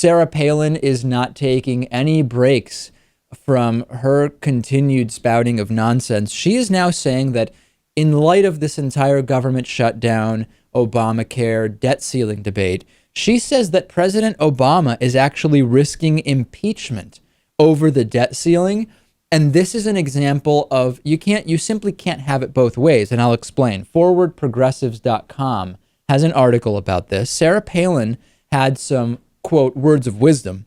Sarah Palin is not taking any breaks from her continued spouting of nonsense. She is now saying that in light of this entire government shutdown, Obamacare, debt ceiling debate, she says that President Obama is actually risking impeachment over the debt ceiling. And this is an example of you simply can't have it both ways. And I'll explain. ForwardProgressives.com has an article about this. Sarah Palin had some, quote, words of wisdom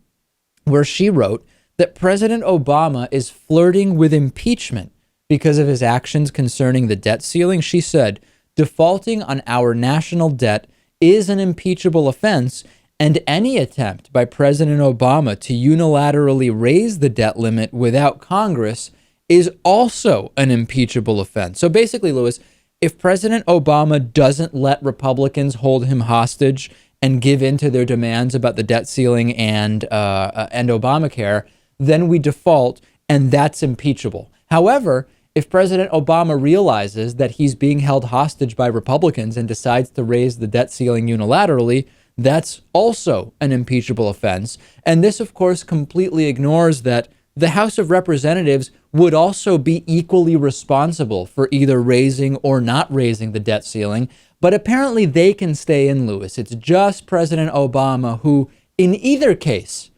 where she wrote that President Obama is flirting with impeachment because of his actions concerning the debt ceiling. She said, defaulting on our national debt is an impeachable offense, and any attempt by President Obama to unilaterally raise the debt limit without Congress is also an impeachable offense. So basically, Lewis, if President Obama doesn't let Republicans hold him hostage and give in to their demands about the debt ceiling and Obamacare, then we default, and that's impeachable. However, if President Obama realizes that he's being held hostage by Republicans and decides to raise the debt ceiling unilaterally, that's also an impeachable offense. And this, of course, completely ignores that the House of Representatives would also be equally responsible for either raising or not raising the debt ceiling. But apparently they can stay in, Lewis. It's just President Obama who, in either case,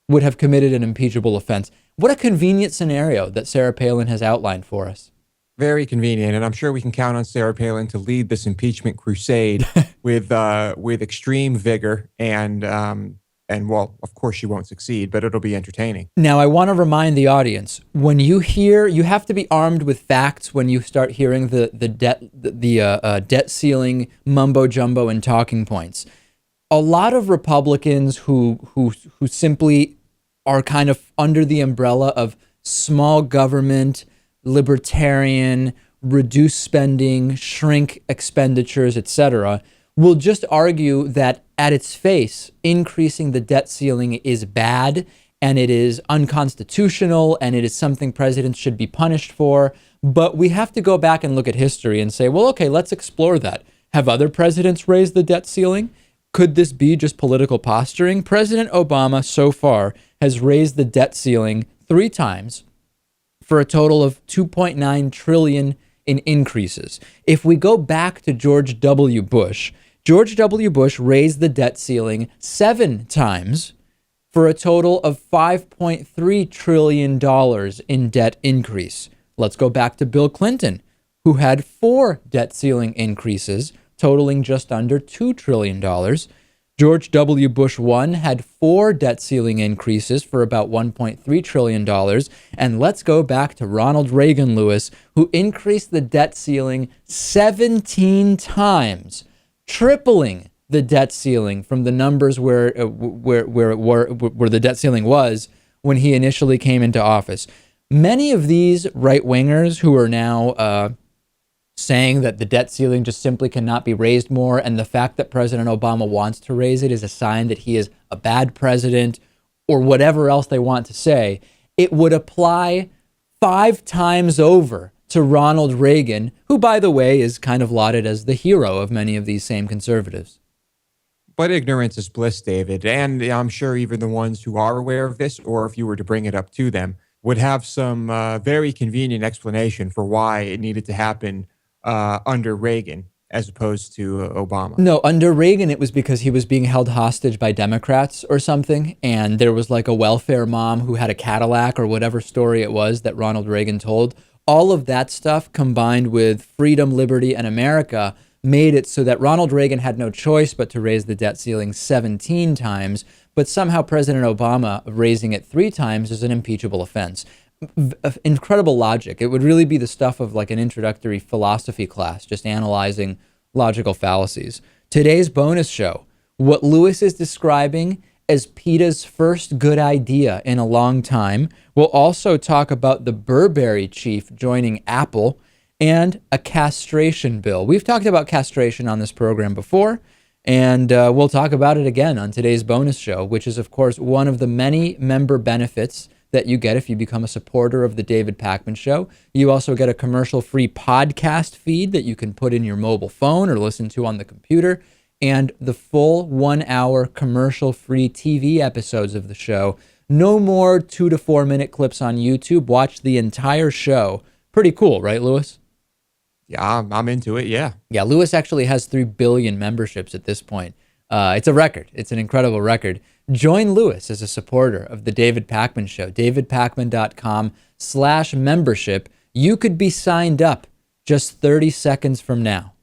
would have committed an impeachable offense. What a convenient scenario that Sarah Palin has outlined for us. Very convenient, and I'm sure we can count on Sarah Palin to lead this impeachment crusade with extreme vigor, and well, of course she won't succeed, but it'll be entertaining. Now, I want to remind the audience: when you have to be armed with facts when you start hearing the debt ceiling mumbo jumbo and talking points. A lot of Republicans who simply are kind of under the umbrella of small government, libertarian, reduce spending, shrink expenditures, etc., will just argue that at its face, increasing the debt ceiling is bad and it is unconstitutional and it is something presidents should be punished for. But we have to go back and look at history and say, well, okay, let's explore that. Have other presidents raised the debt ceiling? Could this be just political posturing? President Obama so far has raised the debt ceiling 3 times for a total of $2.9 trillion in increases. If we go back to George W. Bush raised the debt ceiling 7 times for a total of $5.3 trillion in debt increase. Let's go back to Bill Clinton, who had 4 debt ceiling increases totaling just under $2 trillion. George W. Bush 1 had 4 debt ceiling increases for about $1.3 trillion. And let's go back to Ronald Reagan, Lewis, who increased the debt ceiling 17 times, tripling the debt ceiling from the numbers where the debt ceiling was when he initially came into office. Many of these right-wingers who are now saying that the debt ceiling just simply cannot be raised more, and the fact that President Obama wants to raise it is a sign that he is a bad president, or whatever else they want to say, it would apply 5 times over to Ronald Reagan, who, by the way, is kind of lauded as the hero of many of these same conservatives. But ignorance is bliss, David, and I'm sure even the ones who are aware of this, or if you were to bring it up to them, would have some very convenient explanation for why it needed to happen under Reagan as opposed to Obama. No, under Reagan, it was because he was being held hostage by Democrats or something. And there was like a welfare mom who had a Cadillac or whatever story it was that Ronald Reagan told. All of that stuff combined with freedom, liberty, and America made it so that Ronald Reagan had no choice but to raise the debt ceiling 17 times. But somehow President Obama raising it 3 times is an impeachable offense. Incredible logic. It would really be the stuff of like an introductory philosophy class, just analyzing logical fallacies. Today's bonus show, what Lewis is describing as PETA's first good idea in a long time. We'll also talk about the Burberry chief joining Apple and a castration bill. We've talked about castration on this program before, and we'll talk about it again on today's bonus show, which is, of course, one of the many member benefits that you get if you become a supporter of the David Pakman Show. You also get a commercial-free podcast feed that you can put in your mobile phone or listen to on the computer. and the full 1 hour commercial free TV episodes of the show. No more 2 to 4 minute clips on YouTube. Watch the entire show. Pretty cool, right, Lewis? Yeah, I'm into it. Yeah. Yeah, Lewis actually has 3 billion memberships at this point. It's a record. It's an incredible record. Join Lewis as a supporter of the David Pakman Show. davidpakman.com/membership. You could be signed up just 30 seconds from now.